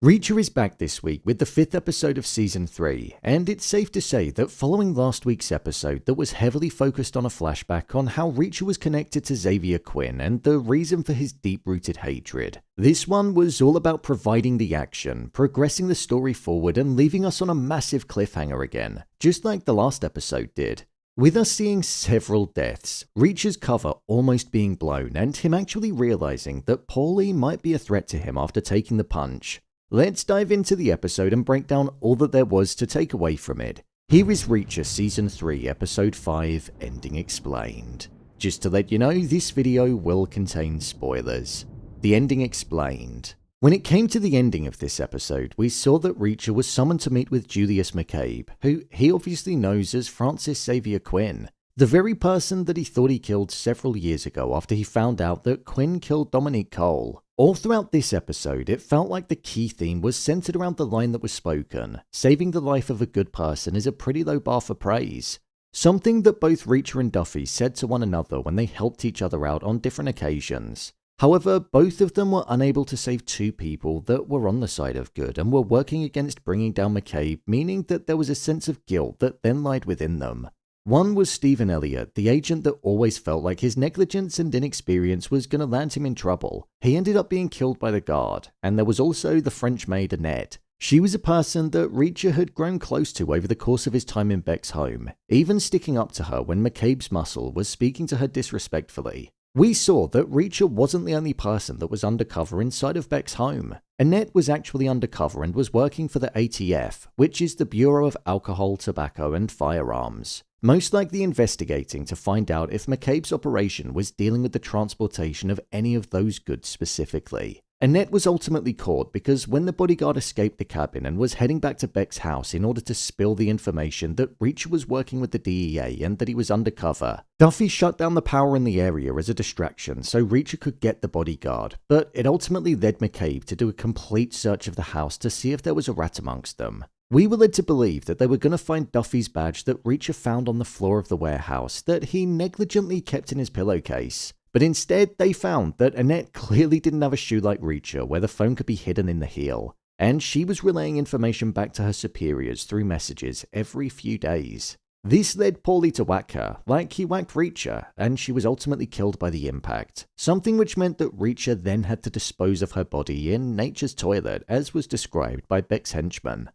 Reacher is back this week with the 5th episode of Season 3, and it's safe to say that following last week's episode that was heavily focused on a flashback on how Reacher was connected to Xavier Quinn and the reason for his deep-rooted hatred, this one was all about providing the action, progressing the story forward and leaving us on a massive cliffhanger again, just like the last episode did. With us seeing several deaths, Reacher's cover almost being blown and him actually realizing that Paulie might be a threat to him after taking the punch. Let's dive into the episode and break down all that there was to take away from it. Here is Reacher Season 3 Episode 5 Ending Explained. Just to let you know, this video will contain spoilers. The Ending Explained. When it came to the ending of this episode, we saw that Reacher was summoned to meet with Julius McCabe, who he obviously knows as Francis Xavier Quinn, the very person that he thought he killed several years ago after he found out that Quinn killed Dominique Cole. All throughout this episode, it felt like the key theme was centered around the line that was spoken: saving the life of a good person is a pretty low bar for praise. Something that both Reacher and Duffy said to one another when they helped each other out on different occasions. However, both of them were unable to save two people that were on the side of good and were working against bringing down McCabe, meaning that there was a sense of guilt that then lied within them. One was Stephen Elliott, the agent that always felt like his negligence and inexperience was going to land him in trouble. He ended up being killed by the guard. And there was also the French maid Annette. She was a person that Reacher had grown close to over the course of his time in Beck's home, even sticking up to her when McCabe's muscle was speaking to her disrespectfully. We saw that Reacher wasn't the only person that was undercover inside of Beck's home. Annette was actually undercover and was working for the ATF, which is the Bureau of Alcohol, Tobacco and Firearms, most likely investigating to find out if McCabe's operation was dealing with the transportation of any of those goods specifically. Annette was ultimately caught because when the bodyguard escaped the cabin and was heading back to Beck's house in order to spill the information that Reacher was working with the DEA and that he was undercover, Duffy shut down the power in the area as a distraction so Reacher could get the bodyguard, but it ultimately led McCabe to do a complete search of the house to see if there was a rat amongst them. We were led to believe that they were going to find Duffy's badge that Reacher found on the floor of the warehouse that he negligently kept in his pillowcase. But instead, they found that Annette clearly didn't have a shoe like Reacher where the phone could be hidden in the heel, and she was relaying information back to her superiors through messages every few days. This led Paulie to whack her, like he whacked Reacher, and she was ultimately killed by the impact, something which meant that Reacher then had to dispose of her body in nature's toilet, as was described by Beck's henchman.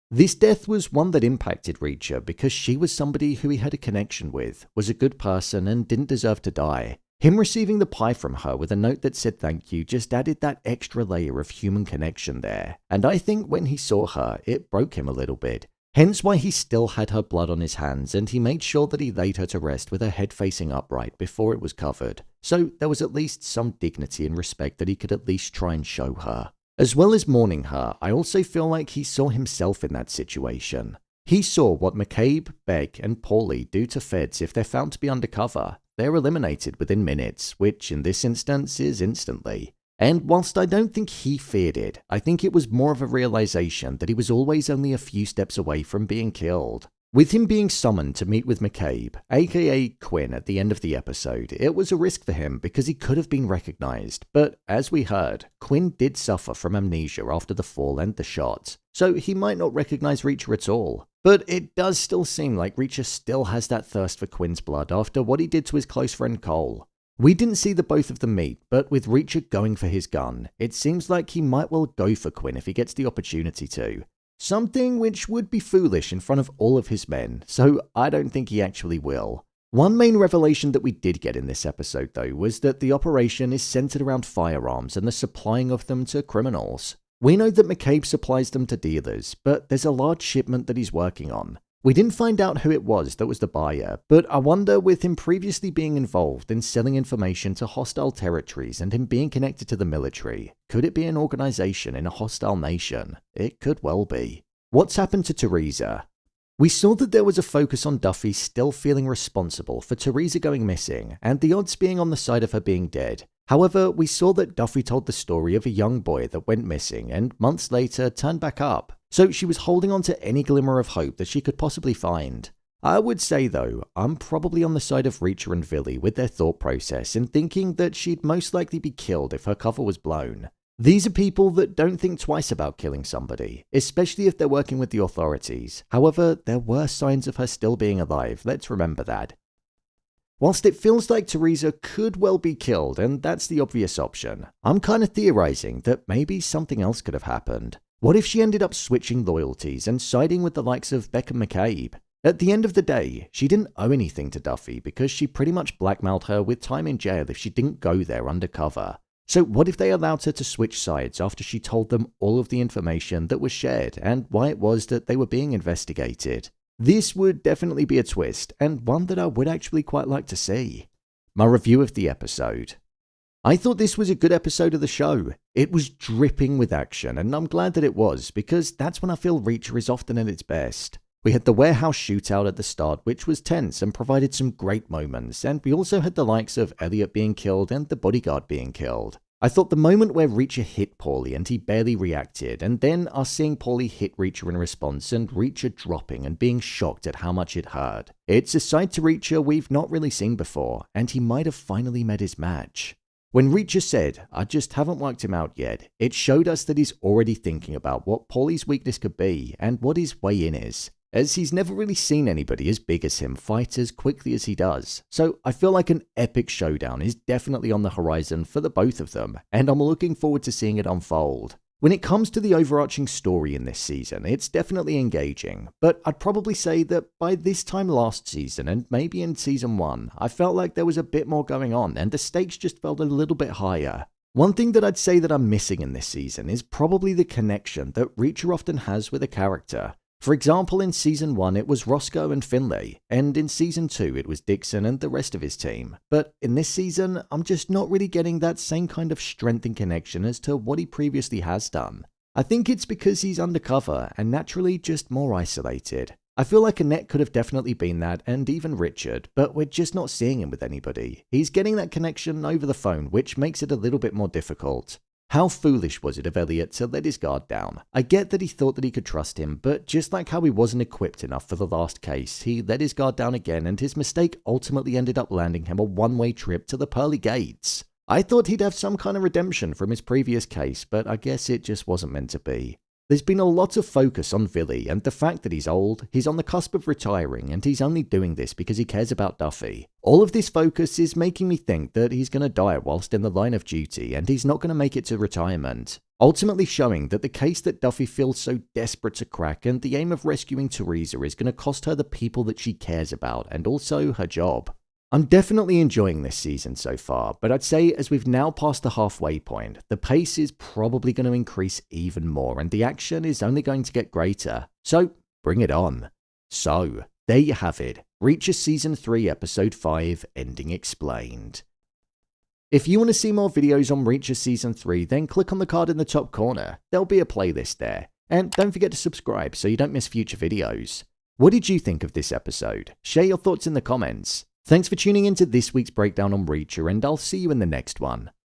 This death was one that impacted Reacher because she was somebody who he had a connection with, was a good person and didn't deserve to die. Him receiving the pie from her with a note that said thank you just added that extra layer of human connection there, and I think when he saw her, it broke him a little bit. Hence why he still had her blood on his hands, and he made sure that he laid her to rest with her head facing upright before it was covered, so there was at least some dignity and respect that he could at least try and show her. As well as mourning her, I also feel like he saw himself in that situation. He saw what McCabe, Beck, and Paulie do to feds if they're found to be undercover. They're eliminated within minutes, which in this instance is instantly. And whilst I don't think he feared it, I think it was more of a realization that he was always only a few steps away from being killed. With him being summoned to meet with McCabe, aka Quinn, at the end of the episode, it was a risk for him because he could have been recognized, but as we heard, Quinn did suffer from amnesia after the fall and the shot, so he might not recognize Reacher at all. But it does still seem like Reacher still has that thirst for Quinn's blood after what he did to his close friend Cole. We didn't see the both of them meet, but with Reacher going for his gun, it seems like he might well go for Quinn if he gets the opportunity to. Something which would be foolish in front of all of his men, so I don't think he actually will. One main revelation that we did get in this episode though was that the operation is centered around firearms and the supplying of them to criminals. We know that McCabe supplies them to dealers, but there's a large shipment that he's working on. We didn't find out who it was that was the buyer, but I wonder with him previously being involved in selling information to hostile territories and him being connected to the military, could it be an organization in a hostile nation? It could well be. What's happened to Teresa? We saw that there was a focus on Duffy still feeling responsible for Teresa going missing, and the odds being on the side of her being dead. However, we saw that Duffy told the story of a young boy that went missing and months later turned back up, so she was holding on to any glimmer of hope that she could possibly find. I would say though, I'm probably on the side of Reacher and Villy with their thought process in thinking that she'd most likely be killed if her cover was blown. These are people that don't think twice about killing somebody, especially if they're working with the authorities. However, there were signs of her still being alive, let's remember that. Whilst it feels like Teresa could well be killed, and that's the obvious option, I'm kind of theorizing that maybe something else could have happened. What if she ended up switching loyalties and siding with the likes of Beckham McCabe? At the end of the day, she didn't owe anything to Duffy because she pretty much blackmailed her with time in jail if she didn't go there undercover. So what if they allowed her to switch sides after she told them all of the information that was shared and why it was that they were being investigated? This would definitely be a twist, and one that I would actually quite like to see. My review of the episode. I thought this was a good episode of the show. It was dripping with action, and I'm glad that it was, because that's when I feel Reacher is often at its best. We had the warehouse shootout at the start, which was tense and provided some great moments, and we also had the likes of Elliot being killed and the bodyguard being killed. I thought the moment where Reacher hit Paulie and he barely reacted, and then us seeing Paulie hit Reacher in response and Reacher dropping and being shocked at how much it hurt. It's a side to Reacher we've not really seen before, and he might have finally met his match. When Reacher said, "I just haven't worked him out yet," it showed us that he's already thinking about what Paulie's weakness could be and what his way in is, as he's never really seen anybody as big as him fight as quickly as he does. So I feel like an epic showdown is definitely on the horizon for the both of them, and I'm looking forward to seeing it unfold. When it comes to the overarching story in this season, it's definitely engaging, but I'd probably say that by this time last season, and maybe in season 1, I felt like there was a bit more going on and the stakes just felt a little bit higher. One thing that I'd say that I'm missing in this season is probably the connection that Reacher often has with a character. For example, in Season 1 it was Roscoe and Finlay, and in Season 2 it was Dixon and the rest of his team. But in this season, I'm just not really getting that same kind of strength and connection as to what he previously has done. I think it's because he's undercover and naturally just more isolated. I feel like Annette could have definitely been that, and even Richard, but we're just not seeing him with anybody. He's getting that connection over the phone, which makes it a little bit more difficult. How foolish was it of Elliot to let his guard down? I get that he thought that he could trust him, but just like how he wasn't equipped enough for the last case, he let his guard down again and his mistake ultimately ended up landing him a one-way trip to the pearly gates. I thought he'd have some kind of redemption from his previous case, but I guess it just wasn't meant to be. There's been a lot of focus on Billy and the fact that he's old, he's on the cusp of retiring, and he's only doing this because he cares about Duffy. All of this focus is making me think that he's going to die whilst in the line of duty and he's not going to make it to retirement. Ultimately showing that the case that Duffy feels so desperate to crack and the aim of rescuing Teresa is going to cost her the people that she cares about and also her job. I'm definitely enjoying this season so far, but I'd say as we've now passed the halfway point, the pace is probably going to increase even more and the action is only going to get greater. So, bring it on. So, there you have it. Reacher Season 3 Episode 5, Ending Explained. If you want to see more videos on Reacher Season 3, then click on the card in the top corner. There'll be a playlist there. And don't forget to subscribe so you don't miss future videos. What did you think of this episode? Share your thoughts in the comments. Thanks for tuning into this week's breakdown on Reacher, and I'll see you in the next one.